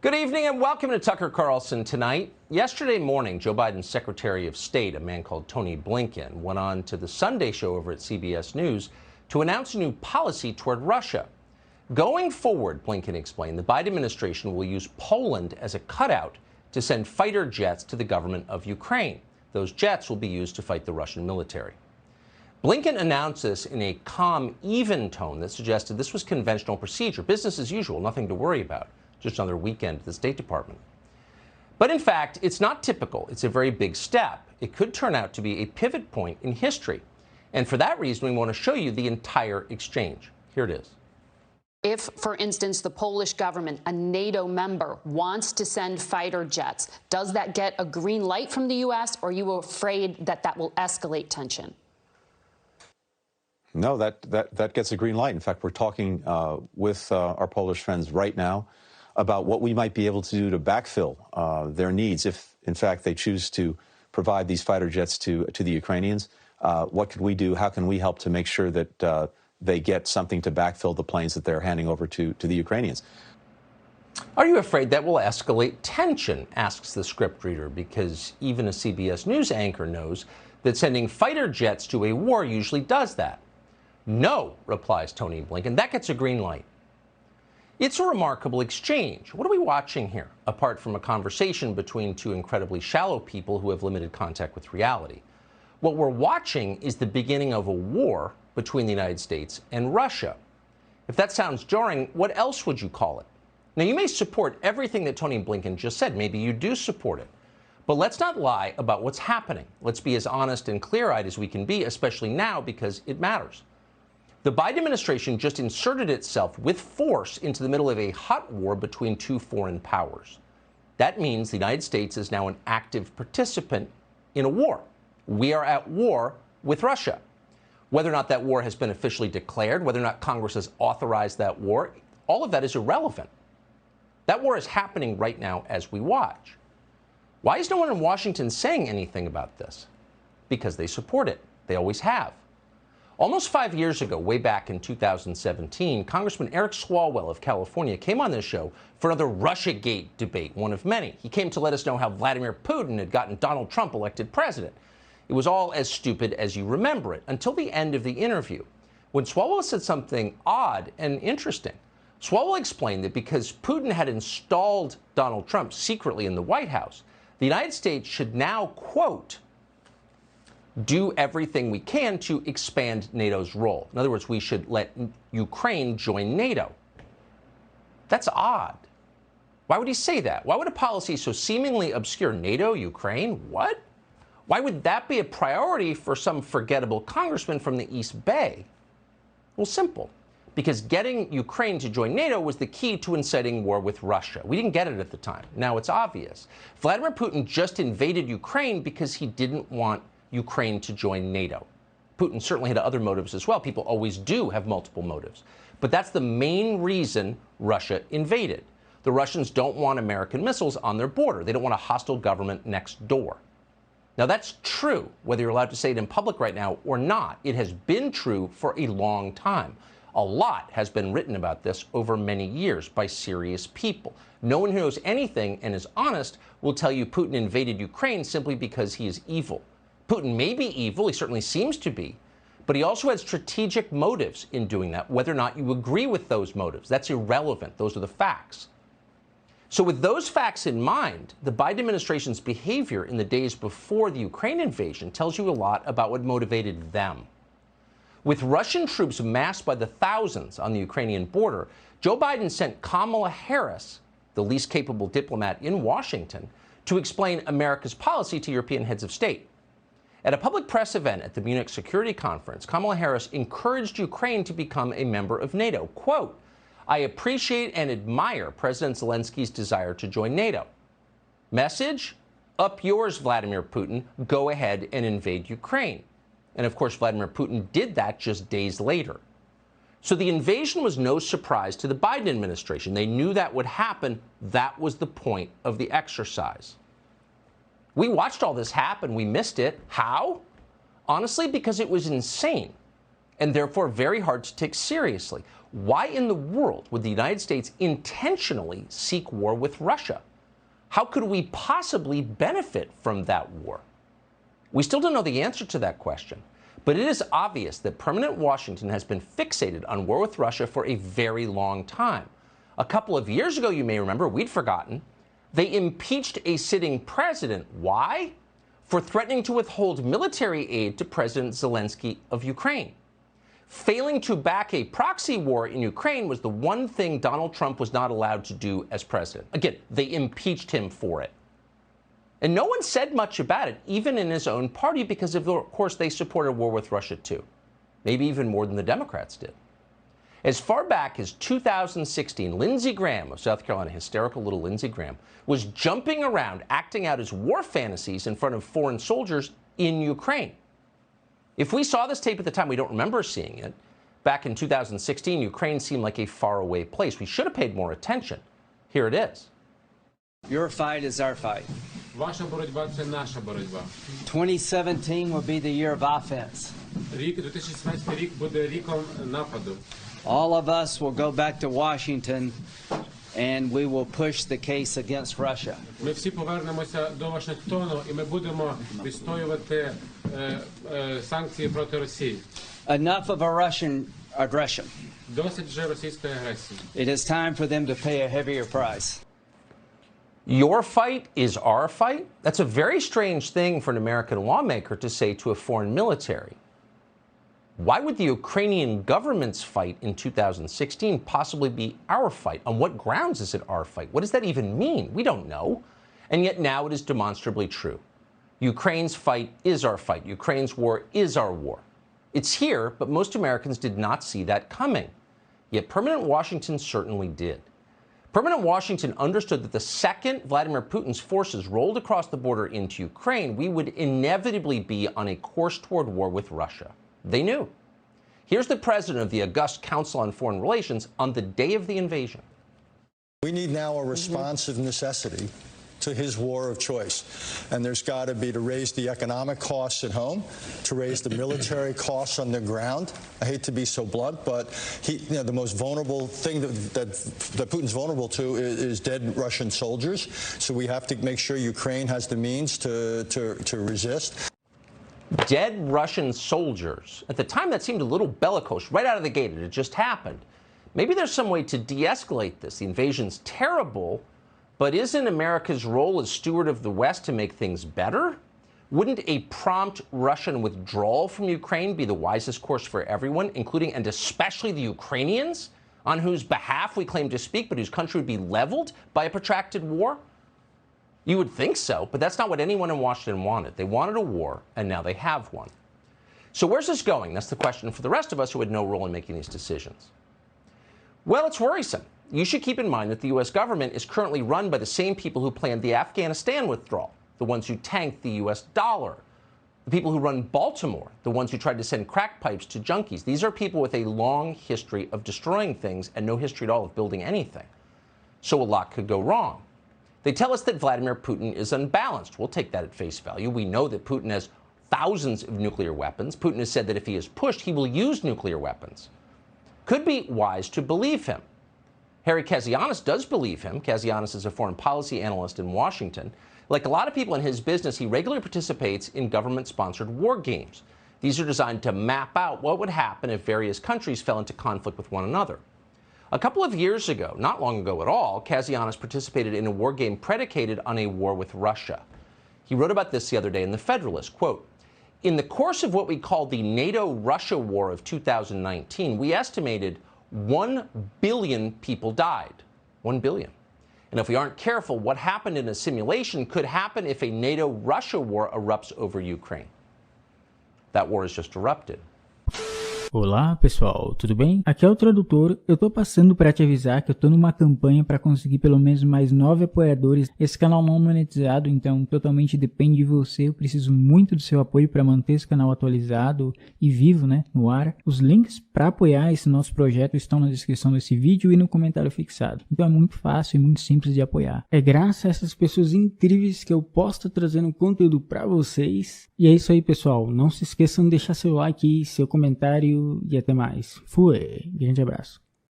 Good evening and welcome to Tucker Carlson Tonight. Yesterday morning, Joe Biden's Secretary of State, a man called Tony Blinken, went on to the Sunday show over at CBS News to announce a new policy toward Russia. Going forward, Blinken explained, the Biden administration will use Poland as a cutout to send fighter jets to the government of Ukraine. Those jets will be used to fight the Russian military. Blinken announced this in a calm, even tone that suggested this was conventional procedure, business as usual, nothing to worry about. Just another weekend at the State Department. But in fact, it's not typical. It's a very big step. It could turn out to be a pivot point in history. And for that reason, we want to show you the entire exchange. Here it is. If, for instance, the Polish government, a NATO member, wants to send fighter jets, does that get a green light from the U.S., or are you afraid that that will escalate tension? No, that gets a green light. In fact, we're talking with our Polish friends right now about what we might be able to do to backfill their needs if, in fact, they choose to provide these fighter jets to the Ukrainians. What could we do? How can we help to make sure that they get something to backfill the planes that they're handing over to the Ukrainians? Are you afraid that will escalate tension, asks the scriptreader, because even a CBS News anchor knows that sending fighter jets to a war usually does that. No, replies Tony Blinken, that gets a green light. It's a remarkable exchange. What are we watching here, apart from a conversation between two incredibly shallow people who have limited contact with reality? What we're watching is the beginning of a war between the United States and Russia. If that sounds jarring, what else would you call it? Now, you may support everything that Tony Blinken just said. Maybe you do support it. But let's not lie about what's happening. Let's be as honest and clear-eyed as we can be, especially now, because it matters. The Biden administration just inserted itself with force into the middle of a hot war between two foreign powers. That means the United States is now an active participant in a war. We are at war with Russia. Whether or not that war has been officially declared, whether or not Congress has authorized that war, all of that is irrelevant. That war is happening right now as we watch. Why is no one in Washington saying anything about this? Because they support it. They always have. Almost 5 years ago, way back in 2017, Congressman Eric Swalwell of California came on this show for another Russiagate debate, one of many. He came to let us know how Vladimir Putin had gotten Donald Trump elected president. It was all as stupid as you remember it, until the end of the interview, when Swalwell said something odd and interesting. Swalwell explained that because Putin had installed Donald Trump secretly in the White House, the United States should now, quote, do everything we can to expand NATO's role. In other words, we should let Ukraine join NATO. That's odd. Why would he say that? Why would a policy so seemingly obscure, NATO, Ukraine, what? Why would that be a priority for some forgettable congressman from the East Bay? Well, simple. Because getting Ukraine to join NATO was the key to inciting war with Russia. We didn't get it at the time. Now it's obvious. Vladimir Putin just invaded Ukraine because he didn't want Ukraine to join NATO. Putin certainly had other motives as well. People always do have multiple motives. But that's the main reason Russia invaded. The Russians don't want American missiles on their border. They don't want a hostile government next door. Now, that's true, whether you're allowed to say it in public right now or not. It has been true for a long time. A lot has been written about this over many years by serious people. No one who knows anything and is honest will tell you Putin invaded Ukraine simply because he is evil. Putin may be evil, he certainly seems to be, but he also had strategic motives in doing that. Whether or not you agree with those motives, that's irrelevant. Those are the facts. So with those facts in mind, the Biden administration's behavior in the days before the Ukraine invasion tells you a lot about what motivated them. With Russian troops massed by the thousands on the Ukrainian border, Joe Biden sent Kamala Harris, the least capable diplomat in Washington, to explain America's policy to European heads of state. At a public press event at the Munich Security Conference, Kamala Harris encouraged Ukraine to become a member of NATO. Quote, I appreciate and admire President Zelensky's desire to join NATO. Message? Up yours, Vladimir Putin. Go ahead and invade Ukraine. And of course, Vladimir Putin did that just days later. So the invasion was no surprise to the Biden administration. They knew that would happen. That was the point of the exercise. We watched all this happen. We missed it. How? Honestly, because it was insane and therefore very hard to take seriously. Why in the world would the United States intentionally seek war with Russia? How could we possibly benefit from that war? We still don't know the answer to that question, but it is obvious that permanent Washington has been fixated on war with Russia for a very long time. A couple of years ago, you may remember, we'd forgotten, they impeached a sitting president. Why? For threatening to withhold military aid to President Zelensky of Ukraine. Failing to back a proxy war in Ukraine was the one thing Donald Trump was not allowed to do as president. Again, they impeached him for it. And no one said much about it, even in his own party, because of course they supported war with Russia too. Maybe even more than the Democrats did. As far back as 2016, Lindsey Graham of South Carolina, hysterical little Lindsey Graham, was jumping around, acting out his war fantasies in front of foreign soldiers in Ukraine. If we saw this tape at the time, we don't remember seeing it. Back in 2016, Ukraine seemed like a faraway place. We should have paid more attention. Here it is. Your fight is our fight. Ваша боротьба – це наша боротьба. 2017 will be the year of offense. Рік 2017 рік буде ріком нападу. All of us will go back to Washington and we will push the case against Russia. Ми всі повернемося до Вашингтону і ми будемо відстоювати санкції проти Росії. Enough of a Russian aggression. Досить вже російської агресії. It is time for them to pay a heavier price. Your fight is our fight? That's a very strange thing for an American lawmaker to say to a foreign military. Why would the Ukrainian government's fight in 2016 possibly be our fight? On what grounds is it our fight? What does that even mean? We don't know. And yet now it is demonstrably true. Ukraine's fight is our fight. Ukraine's war is our war. It's here, but most Americans did not see that coming. Yet permanent Washington certainly did. Permanent Washington understood that the second Vladimir Putin's forces rolled across the border into Ukraine, we would inevitably be on a course toward war with Russia. They knew. Here's the president of the August Council on Foreign Relations on the day of the invasion. We need now a responsive necessity to his war of choice. And there's got to be to raise the economic costs at home, to raise the military costs on the ground. I hate to be so blunt, but the most vulnerable thing that Putin's vulnerable to is dead Russian soldiers. So we have to make sure Ukraine has the means to resist. Dead Russian soldiers. At the time, that seemed a little bellicose right out of the gate. It had just happened. Maybe there's some way to de-escalate this. The invasion's terrible, but isn't America's role as steward of the West to make things better? Wouldn't a prompt Russian withdrawal from Ukraine be the wisest course for everyone, including and especially the Ukrainians, on whose behalf we claim to speak, but whose country would be leveled by a protracted war? You would think so, but that's not what anyone in Washington wanted. They wanted a war, and now they have one. So where's this going? That's the question for the rest of us who had no role in making these decisions. Well, it's worrisome. You should keep in mind that the U.S. government is currently run by the same people who planned the Afghanistan withdrawal, the ones who tanked the U.S. dollar, the people who run Baltimore, the ones who tried to send crack pipes to junkies. These are people with a long history of destroying things and no history at all of building anything. So a lot could go wrong. They tell us that Vladimir Putin is unbalanced. We'll take that at face value. We know that Putin has thousands of nuclear weapons. Putin has said that if he is pushed, he will use nuclear weapons. Could be wise to believe him. Harry Kazianis does believe him. Kazianis is a foreign policy analyst in Washington. Like a lot of people in his business, he regularly participates in government-sponsored war games. These are designed to map out what would happen if various countries fell into conflict with one another. A couple of years ago, not long ago at all, Kazianis participated in a war game predicated on a war with Russia. He wrote about this the other day in The Federalist, quote, "In the course of what we call the NATO-Russia war of 2019, we estimated 1 billion people died. 1 billion. And if we aren't careful, what happened in a simulation could happen if a NATO-Russia war erupts over Ukraine." That war has just erupted. Olá pessoal, tudo bem? Aqui é o Tradutor. Eu tô passando para te avisar que eu tô numa campanha para conseguir pelo menos mais 9 apoiadores. Esse canal não é monetizado, então totalmente depende de você. Eu preciso muito do seu apoio para manter esse canal atualizado e vivo, né, no ar. Os links para apoiar esse nosso projeto estão na descrição desse vídeo e no comentário fixado. Então é muito fácil e muito simples de apoiar. É graças a essas pessoas incríveis que eu posso estar trazendo conteúdo para vocês. E é isso aí, pessoal. Não se esqueçam de deixar seu like, seu comentário e até mais. Fui! Grande abraço.